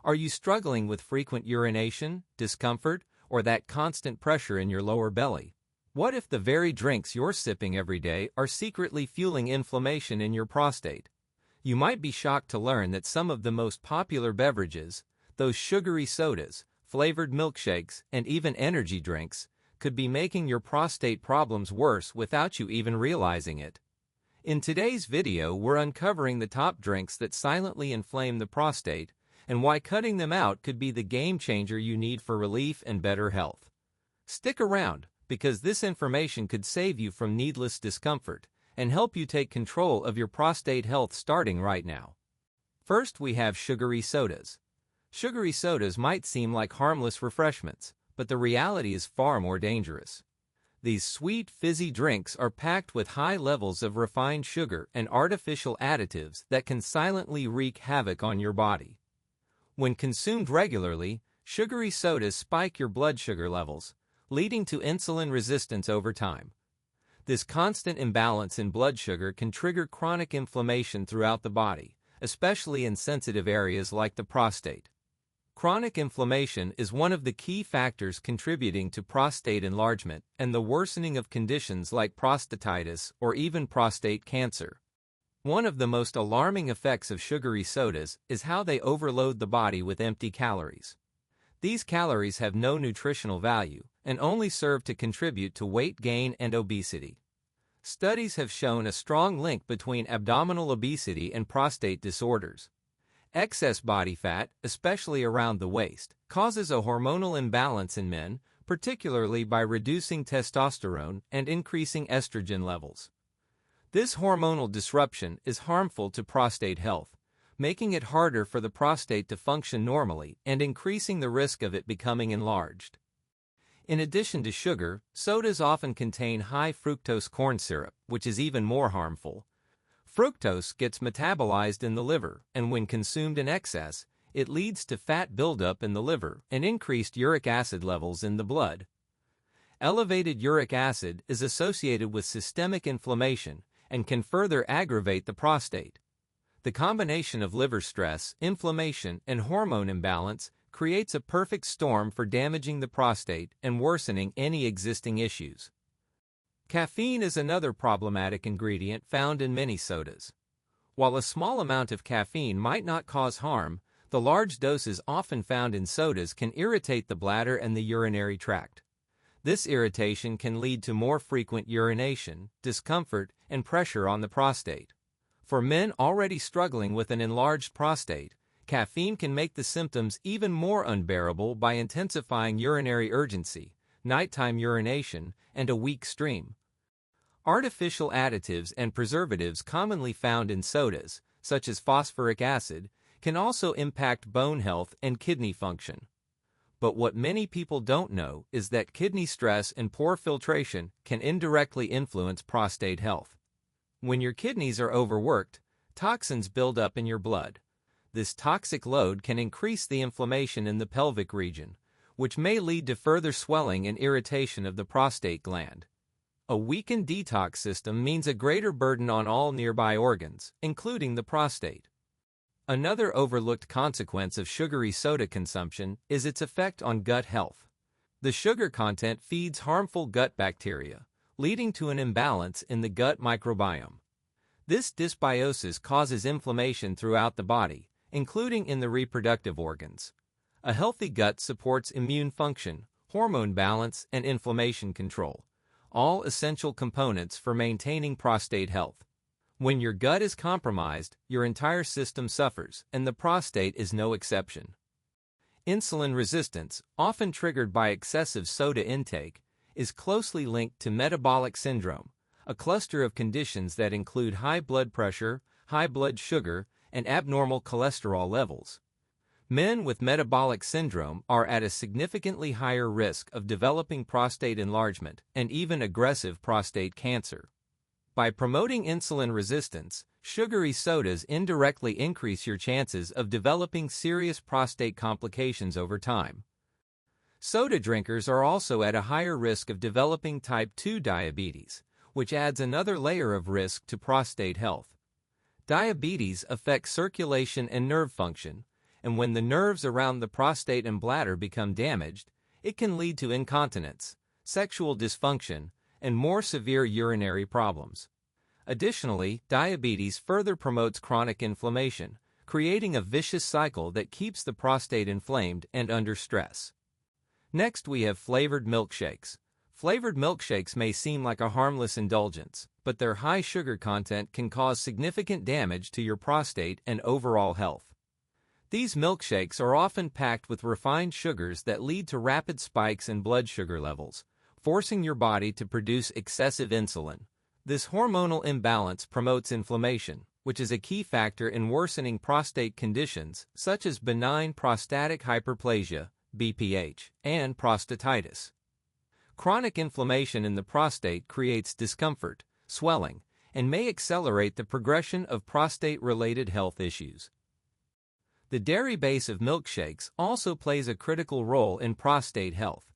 Are you struggling with frequent urination, discomfort, or that constant pressure in your lower belly? What if the very drinks you're sipping every day are secretly fueling inflammation in your prostate? You might be shocked to learn that some of the most popular beverages, those sugary sodas, flavored milkshakes, and even energy drinks, could be making your prostate problems worse without you even realizing it. In today's video, we're uncovering the top drinks that silently inflame the prostate and why cutting them out could be the game changer you need for relief and better health. Stick around, because this information could save you from needless discomfort and help you take control of your prostate health starting right now. First, we have sugary sodas. Sugary sodas might seem like harmless refreshments, but the reality is far more dangerous. These sweet, fizzy drinks are packed with high levels of refined sugar and artificial additives that can silently wreak havoc on your body. When consumed regularly, sugary sodas spike your blood sugar levels, leading to insulin resistance over time. This constant imbalance in blood sugar can trigger chronic inflammation throughout the body, especially in sensitive areas like the prostate. Chronic inflammation is one of the key factors contributing to prostate enlargement and the worsening of conditions like prostatitis or even prostate cancer. One of the most alarming effects of sugary sodas is how they overload the body with empty calories. These calories have no nutritional value and only serve to contribute to weight gain and obesity. Studies have shown a strong link between abdominal obesity and prostate disorders. Excess body fat, especially around the waist, causes a hormonal imbalance in men, particularly by reducing testosterone and increasing estrogen levels. This hormonal disruption is harmful to prostate health, making it harder for the prostate to function normally and increasing the risk of it becoming enlarged. In addition to sugar, sodas often contain high fructose corn syrup, which is even more harmful. Fructose gets metabolized in the liver, and when consumed in excess, it leads to fat buildup in the liver and increased uric acid levels in the blood. Elevated uric acid is associated with systemic inflammation and can further aggravate the prostate. The combination of liver stress, inflammation, and hormone imbalance creates a perfect storm for damaging the prostate and worsening any existing issues. Caffeine is another problematic ingredient found in many sodas. While a small amount of caffeine might not cause harm, the large doses often found in sodas can irritate the bladder and the urinary tract. This irritation can lead to more frequent urination, discomfort, and pressure on the prostate. For men already struggling with an enlarged prostate, caffeine can make the symptoms even more unbearable by intensifying urinary urgency, nighttime urination, and a weak stream. Artificial additives and preservatives commonly found in sodas, such as phosphoric acid, can also impact bone health and kidney function. But what many people don't know is that kidney stress and poor filtration can indirectly influence prostate health. When your kidneys are overworked, toxins build up in your blood. This toxic load can increase the inflammation in the pelvic region, which may lead to further swelling and irritation of the prostate gland. A weakened detox system means a greater burden on all nearby organs, including the prostate. Another overlooked consequence of sugary soda consumption is its effect on gut health. The sugar content feeds harmful gut bacteria, leading to an imbalance in the gut microbiome. This dysbiosis causes inflammation throughout the body, including in the reproductive organs. A healthy gut supports immune function, hormone balance, and inflammation control, all essential components for maintaining prostate health. When your gut is compromised, your entire system suffers, and the prostate is no exception. Insulin resistance, often triggered by excessive soda intake, is closely linked to metabolic syndrome, a cluster of conditions that include high blood pressure, high blood sugar, and abnormal cholesterol levels. Men with metabolic syndrome are at a significantly higher risk of developing prostate enlargement and even aggressive prostate cancer. By promoting insulin resistance, sugary sodas indirectly increase your chances of developing serious prostate complications over time. Soda drinkers are also at a higher risk of developing type 2 diabetes, which adds another layer of risk to prostate health. Diabetes affects circulation and nerve function, and when the nerves around the prostate and bladder become damaged, it can lead to incontinence, sexual dysfunction, and more severe urinary problems. Additionally, diabetes further promotes chronic inflammation, creating a vicious cycle that keeps the prostate inflamed and under stress. Next, we have flavored milkshakes. Flavored milkshakes may seem like a harmless indulgence, but their high sugar content can cause significant damage to your prostate and overall health. These milkshakes are often packed with refined sugars that lead to rapid spikes in blood sugar levels, forcing your body to produce excessive insulin. This hormonal imbalance promotes inflammation, which is a key factor in worsening prostate conditions such as benign prostatic hyperplasia, BPH, and prostatitis. Chronic inflammation in the prostate creates discomfort, swelling, and may accelerate the progression of prostate-related health issues. The dairy base of milkshakes also plays a critical role in prostate health.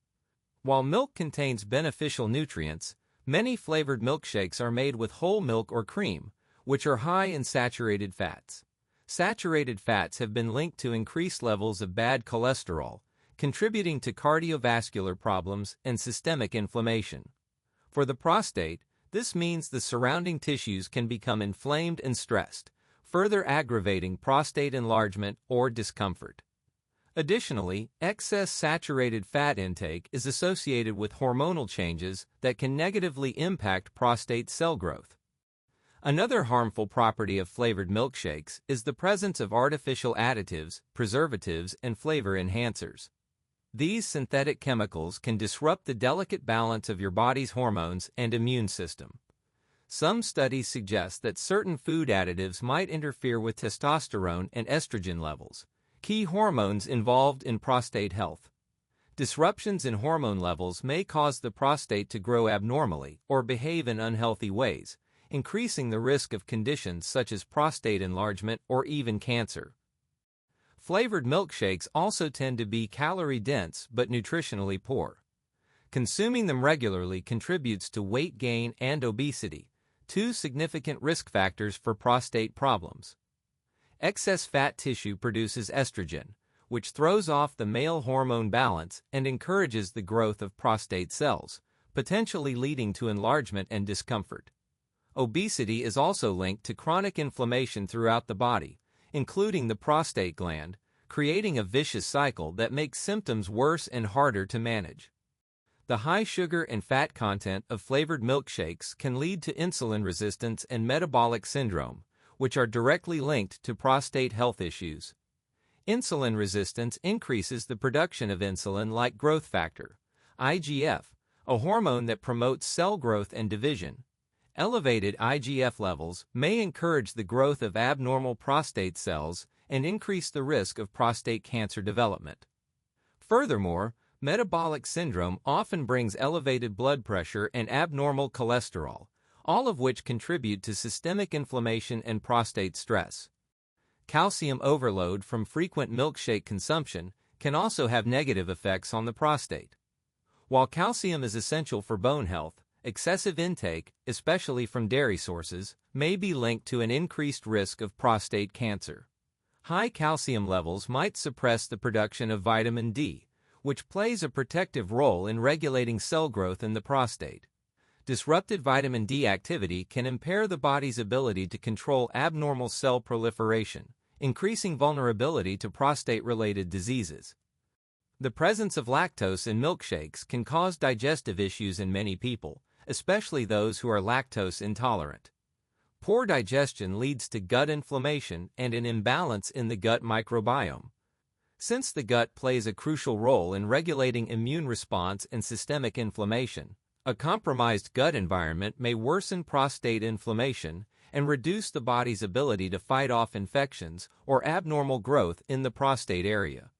While milk contains beneficial nutrients, many flavored milkshakes are made with whole milk or cream, which are high in saturated fats. Saturated fats have been linked to increased levels of bad cholesterol, contributing to cardiovascular problems and systemic inflammation. For the prostate, this means the surrounding tissues can become inflamed and stressed, further aggravating prostate enlargement or discomfort. Additionally, excess saturated fat intake is associated with hormonal changes that can negatively impact prostate cell growth. Another harmful property of flavored milkshakes is the presence of artificial additives, preservatives, and flavor enhancers. These synthetic chemicals can disrupt the delicate balance of your body's hormones and immune system. Some studies suggest that certain food additives might interfere with testosterone and estrogen levels, key hormones involved in prostate health. Disruptions in hormone levels may cause the prostate to grow abnormally or behave in unhealthy ways, increasing the risk of conditions such as prostate enlargement or even cancer. Flavored milkshakes also tend to be calorie-dense but nutritionally poor. Consuming them regularly contributes to weight gain and obesity, two significant risk factors for prostate problems. Excess fat tissue produces estrogen, which throws off the male hormone balance and encourages the growth of prostate cells, potentially leading to enlargement and discomfort. Obesity is also linked to chronic inflammation throughout the body, including the prostate gland, creating a vicious cycle that makes symptoms worse and harder to manage. The high sugar and fat content of flavored milkshakes can lead to insulin resistance and metabolic syndrome, which are directly linked to prostate health issues. Insulin resistance increases the production of insulin-like growth factor, IGF, a hormone that promotes cell growth and division. Elevated IGF levels may encourage the growth of abnormal prostate cells and increase the risk of prostate cancer development. Furthermore, metabolic syndrome often brings elevated blood pressure and abnormal cholesterol, all of which contribute to systemic inflammation and prostate stress. Calcium overload from frequent milkshake consumption can also have negative effects on the prostate. While calcium is essential for bone health, excessive intake, especially from dairy sources, may be linked to an increased risk of prostate cancer. High calcium levels might suppress the production of vitamin D, which plays a protective role in regulating cell growth in the prostate. Disrupted vitamin D activity can impair the body's ability to control abnormal cell proliferation, increasing vulnerability to prostate-related diseases. The presence of lactose in milkshakes can cause digestive issues in many people, especially those who are lactose intolerant. Poor digestion leads to gut inflammation and an imbalance in the gut microbiome. Since the gut plays a crucial role in regulating immune response and systemic inflammation, a compromised gut environment may worsen prostate inflammation and reduce the body's ability to fight off infections or abnormal growth in the prostate area.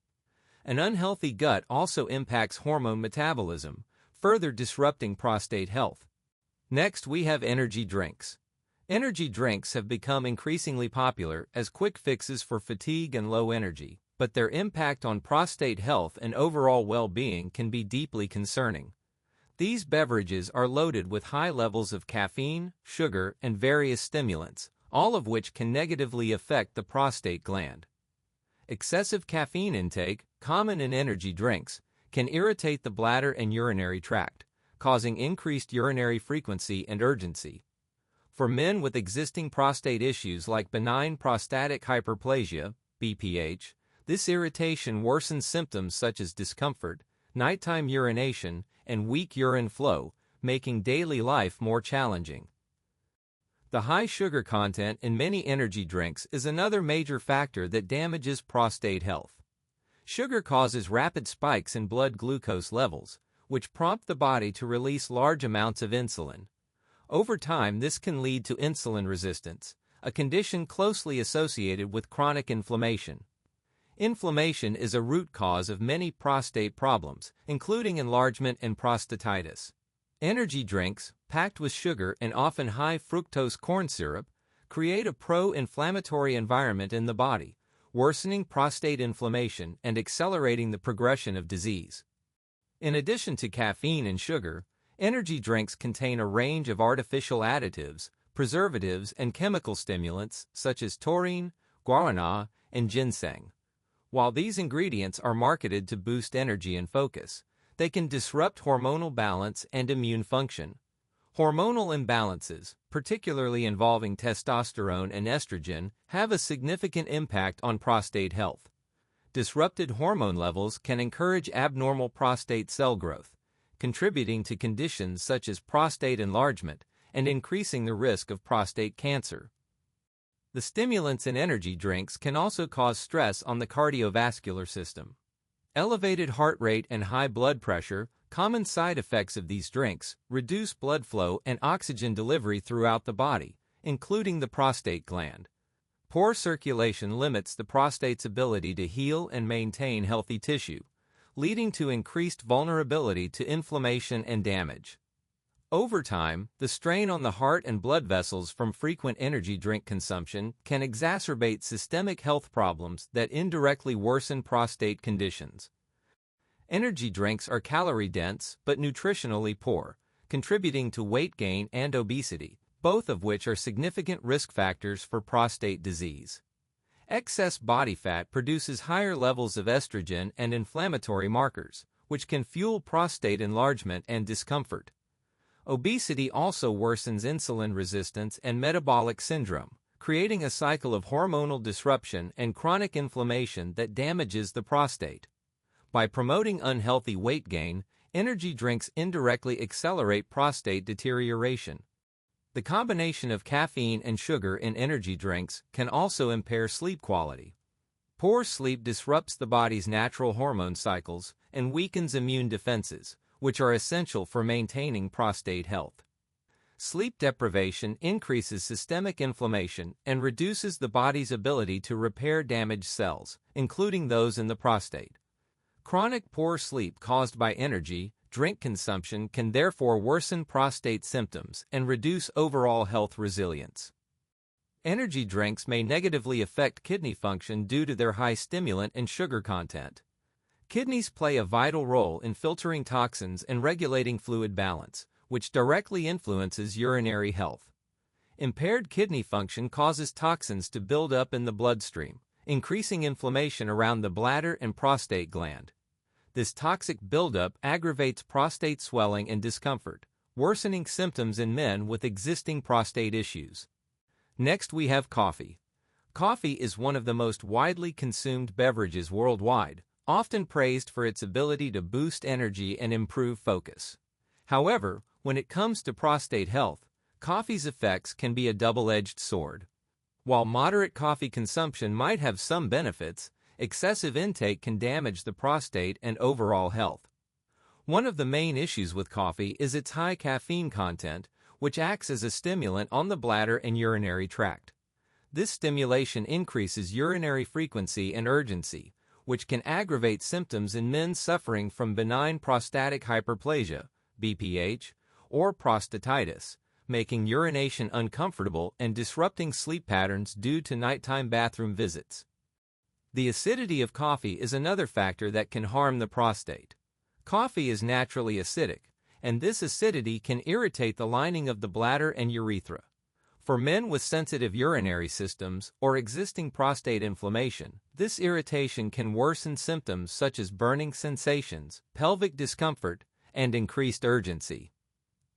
An unhealthy gut also impacts hormone metabolism, further disrupting prostate health. Next, we have energy drinks. Energy drinks have become increasingly popular as quick fixes for fatigue and low energy, but their impact on prostate health and overall well-being can be deeply concerning. These beverages are loaded with high levels of caffeine, sugar, and various stimulants, all of which can negatively affect the prostate gland. Excessive caffeine intake, common in energy drinks, can irritate the bladder and urinary tract, causing increased urinary frequency and urgency. For men with existing prostate issues like benign prostatic hyperplasia, BPH, this irritation worsens symptoms such as discomfort, nighttime urination, and weak urine flow, making daily life more challenging. The high sugar content in many energy drinks is another major factor that damages prostate health. Sugar causes rapid spikes in blood glucose levels, which prompt the body to release large amounts of insulin. Over time, this can lead to insulin resistance, a condition closely associated with chronic inflammation. Inflammation is a root cause of many prostate problems, including enlargement and prostatitis. Energy drinks, packed with sugar and often high fructose corn syrup, create a pro-inflammatory environment in the body, worsening prostate inflammation and accelerating the progression of disease. In addition to caffeine and sugar, energy drinks contain a range of artificial additives, preservatives, and chemical stimulants such as taurine, guarana, and ginseng. While these ingredients are marketed to boost energy and focus, they can disrupt hormonal balance and immune function. Hormonal imbalances, particularly involving testosterone and estrogen, have a significant impact on prostate health. Disrupted hormone levels can encourage abnormal prostate cell growth, contributing to conditions such as prostate enlargement and increasing the risk of prostate cancer. The stimulants in energy drinks can also cause stress on the cardiovascular system. Elevated heart rate and high blood pressure, common side effects of these drinks, reduce blood flow and oxygen delivery throughout the body, including the prostate gland. Poor circulation limits the prostate's ability to heal and maintain healthy tissue, leading to increased vulnerability to inflammation and damage. Over time, the strain on the heart and blood vessels from frequent energy drink consumption can exacerbate systemic health problems that indirectly worsen prostate conditions. Energy drinks are calorie-dense but nutritionally poor, contributing to weight gain and obesity, both of which are significant risk factors for prostate disease. Excess body fat produces higher levels of estrogen and inflammatory markers, which can fuel prostate enlargement and discomfort. Obesity also worsens insulin resistance and metabolic syndrome, creating a cycle of hormonal disruption and chronic inflammation that damages the prostate. By promoting unhealthy weight gain, energy drinks indirectly accelerate prostate deterioration. The combination of caffeine and sugar in energy drinks can also impair sleep quality. Poor sleep disrupts the body's natural hormone cycles and weakens immune defenses, which are essential for maintaining prostate health. Sleep deprivation increases systemic inflammation and reduces the body's ability to repair damaged cells, including those in the prostate. Chronic poor sleep caused by energy drink consumption can therefore worsen prostate symptoms and reduce overall health resilience. Energy drinks may negatively affect kidney function due to their high stimulant and sugar content. Kidneys play a vital role in filtering toxins and regulating fluid balance, which directly influences urinary health. Impaired kidney function causes toxins to build up in the bloodstream, increasing inflammation around the bladder and prostate gland. This toxic buildup aggravates prostate swelling and discomfort, worsening symptoms in men with existing prostate issues. Next, we have coffee. Coffee is one of the most widely consumed beverages worldwide, often praised for its ability to boost energy and improve focus. However, when it comes to prostate health, coffee's effects can be a double-edged sword. While moderate coffee consumption might have some benefits, excessive intake can damage the prostate and overall health. One of the main issues with coffee is its high caffeine content, which acts as a stimulant on the bladder and urinary tract. This stimulation increases urinary frequency and urgency, which can aggravate symptoms in men suffering from benign prostatic hyperplasia, BPH, or prostatitis, making urination uncomfortable and disrupting sleep patterns due to nighttime bathroom visits. The acidity of coffee is another factor that can harm the prostate. Coffee is naturally acidic, and this acidity can irritate the lining of the bladder and urethra. For men with sensitive urinary systems or existing prostate inflammation, this irritation can worsen symptoms such as burning sensations, pelvic discomfort, and increased urgency.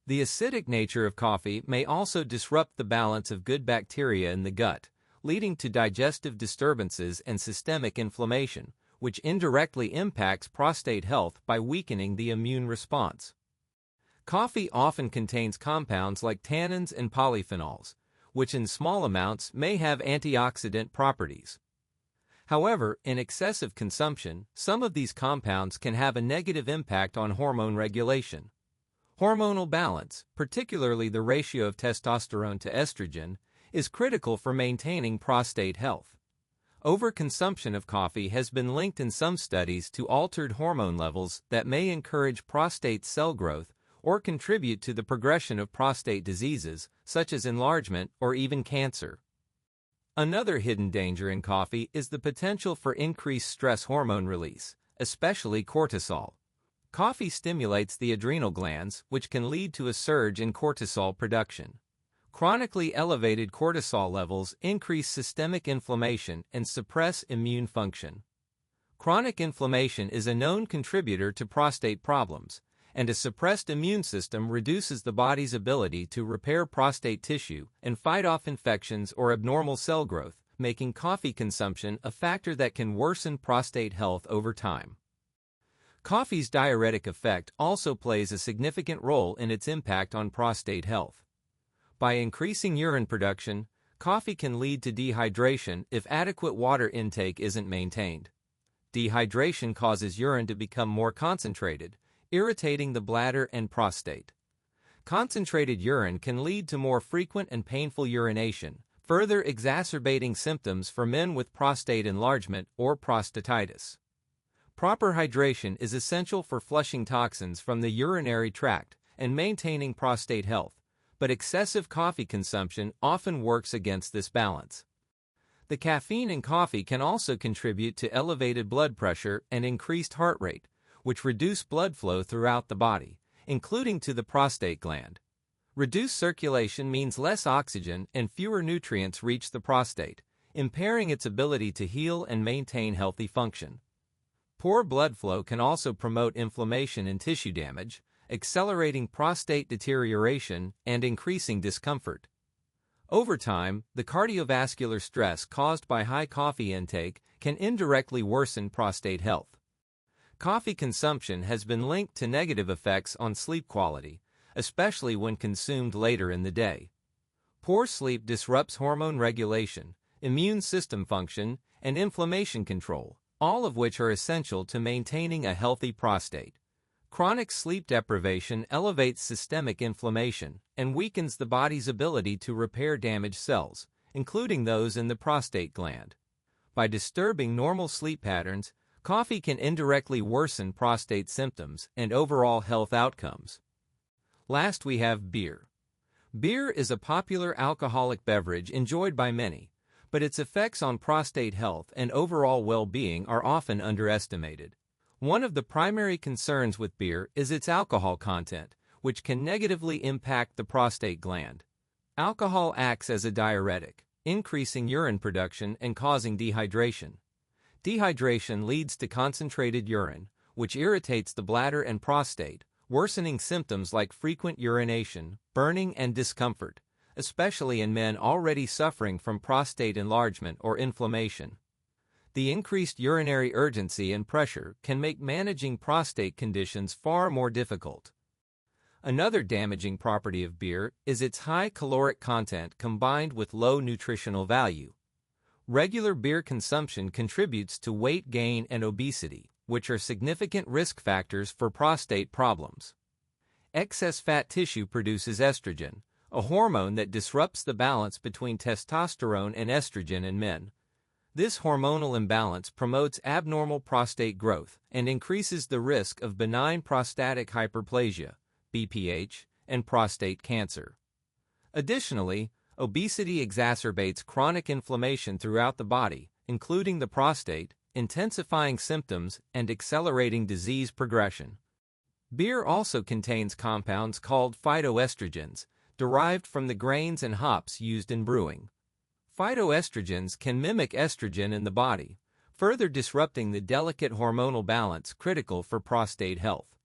The acidic nature of coffee may also disrupt the balance of good bacteria in the gut, leading to digestive disturbances and systemic inflammation, which indirectly impacts prostate health by weakening the immune response. Coffee often contains compounds like tannins and polyphenols, which in small amounts may have antioxidant properties. However, in excessive consumption, some of these compounds can have a negative impact on hormone regulation. Hormonal balance, particularly the ratio of testosterone to estrogen, is critical for maintaining prostate health. Overconsumption of coffee has been linked in some studies to altered hormone levels that may encourage prostate cell growth or contribute to the progression of prostate diseases, such as enlargement or even cancer. Another hidden danger in coffee is the potential for increased stress hormone release, especially cortisol. Coffee stimulates the adrenal glands, which can lead to a surge in cortisol production. Chronically elevated cortisol levels increase systemic inflammation and suppress immune function. Chronic inflammation is a known contributor to prostate problems, and a suppressed immune system reduces the body's ability to repair prostate tissue and fight off infections or abnormal cell growth, making coffee consumption a factor that can worsen prostate health over time. Coffee's diuretic effect also plays a significant role in its impact on prostate health. By increasing urine production, coffee can lead to dehydration if adequate water intake isn't maintained. Dehydration causes urine to become more concentrated, irritating the bladder and prostate. Concentrated urine can lead to more frequent and painful urination, further exacerbating symptoms for men with prostate enlargement or prostatitis. Proper hydration is essential for flushing toxins from the urinary tract and maintaining prostate health, but excessive coffee consumption often works against this balance. The caffeine in coffee can also contribute to elevated blood pressure and increased heart rate, which reduce blood flow throughout the body, including to the prostate gland. Reduced circulation means less oxygen and fewer nutrients reach the prostate, impairing its ability to heal and maintain healthy function. Poor blood flow can also promote inflammation and tissue damage, accelerating prostate deterioration and increasing discomfort. Over time, the cardiovascular stress caused by high coffee intake can indirectly worsen prostate health. Coffee consumption has been linked to negative effects on sleep quality, especially when consumed later in the day. Poor sleep disrupts hormone regulation, immune system function, and inflammation control, all of which are essential to maintaining a healthy prostate. Chronic sleep deprivation elevates systemic inflammation and weakens the body's ability to repair damaged cells, including those in the prostate gland. By disturbing normal sleep patterns, coffee can indirectly worsen prostate symptoms and overall health outcomes. Last, we have beer. Beer is a popular alcoholic beverage enjoyed by many, but its effects on prostate health and overall well-being are often underestimated. One of the primary concerns with beer is its alcohol content, which can negatively impact the prostate gland. Alcohol acts as a diuretic, increasing urine production and causing dehydration. Dehydration leads to concentrated urine, which irritates the bladder and prostate, worsening symptoms like frequent urination, burning, and discomfort, especially in men already suffering from prostate enlargement or inflammation. The increased urinary urgency and pressure can make managing prostate conditions far more difficult. Another damaging property of beer is its high caloric content combined with low nutritional value. Regular beer consumption contributes to weight gain and obesity, which are significant risk factors for prostate problems. Excess fat tissue produces estrogen, a hormone that disrupts the balance between testosterone and estrogen in men. This hormonal imbalance promotes abnormal prostate growth and increases the risk of benign prostatic hyperplasia, BPH, and prostate cancer. Additionally, obesity exacerbates chronic inflammation throughout the body, including the prostate, intensifying symptoms and accelerating disease progression. Beer also contains compounds called phytoestrogens, derived from the grains and hops used in brewing. Phytoestrogens can mimic estrogen in the body, further disrupting the delicate hormonal balance critical for prostate health.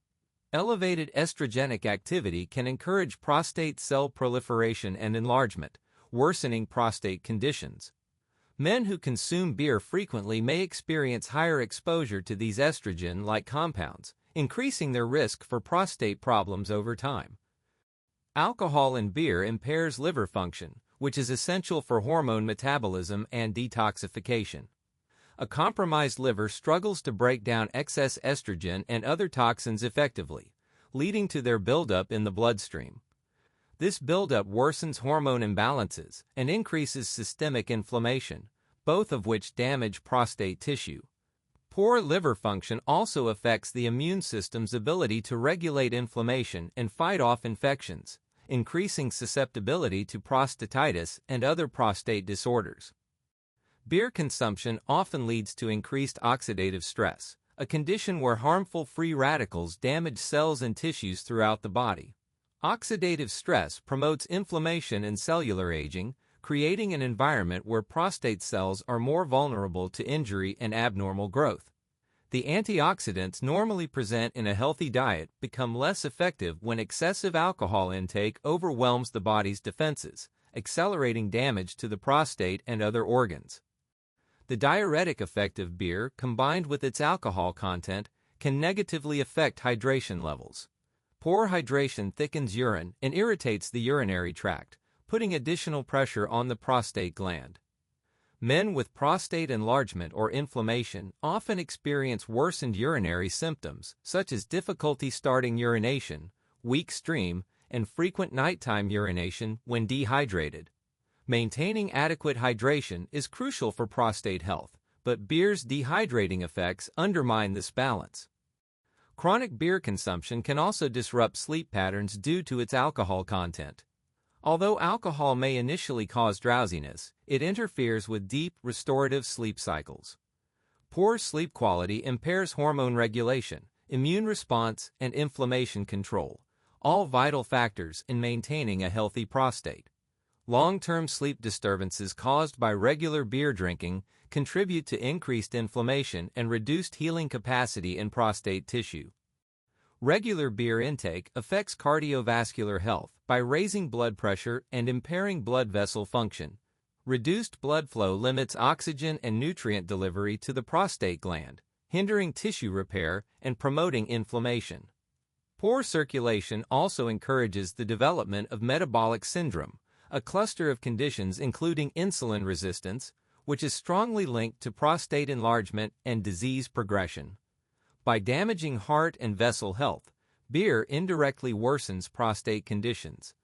Elevated estrogenic activity can encourage prostate cell proliferation and enlargement, worsening prostate conditions. Men who consume beer frequently may experience higher exposure to these estrogen-like compounds, increasing their risk for prostate problems over time. Alcohol in beer impairs liver function, which is essential for hormone metabolism and detoxification. A compromised liver struggles to break down excess estrogen and other toxins effectively, leading to their buildup in the bloodstream. This buildup worsens hormone imbalances and increases systemic inflammation, both of which damage prostate tissue. Poor liver function also affects the immune system's ability to regulate inflammation and fight off infections, increasing susceptibility to prostatitis and other prostate disorders. Beer consumption often leads to increased oxidative stress, a condition where harmful free radicals damage cells and tissues throughout the body. Oxidative stress promotes inflammation and cellular aging, creating an environment where prostate cells are more vulnerable to injury and abnormal growth. The antioxidants normally present in a healthy diet become less effective when excessive alcohol intake overwhelms the body's defenses, accelerating damage to the prostate and other organs. The diuretic effect of beer, combined with its alcohol content, can negatively affect hydration levels. Poor hydration thickens urine and irritates the urinary tract, putting additional pressure on the prostate gland. Men with prostate enlargement or inflammation often experience worsened urinary symptoms, such as difficulty starting urination, weak stream, and frequent nighttime urination when dehydrated. Maintaining adequate hydration is crucial for prostate health, but beer's dehydrating effects undermine this balance. Chronic beer consumption can also disrupt sleep patterns due to its alcohol content. Although alcohol may initially cause drowsiness, it interferes with deep, restorative sleep cycles. Poor sleep quality impairs hormone regulation, immune response, and inflammation control, all vital factors in maintaining a healthy prostate. Long-term sleep disturbances caused by regular beer drinking contribute to increased inflammation and reduced healing capacity in prostate tissue. Regular beer intake affects cardiovascular health by raising blood pressure and impairing blood vessel function. Reduced blood flow limits oxygen and nutrient delivery to the prostate gland, hindering tissue repair and promoting inflammation. Poor circulation also encourages the development of metabolic syndrome, a cluster of conditions including insulin resistance, which is strongly linked to prostate enlargement and disease progression. By damaging heart and vessel health, beer indirectly worsens prostate conditions,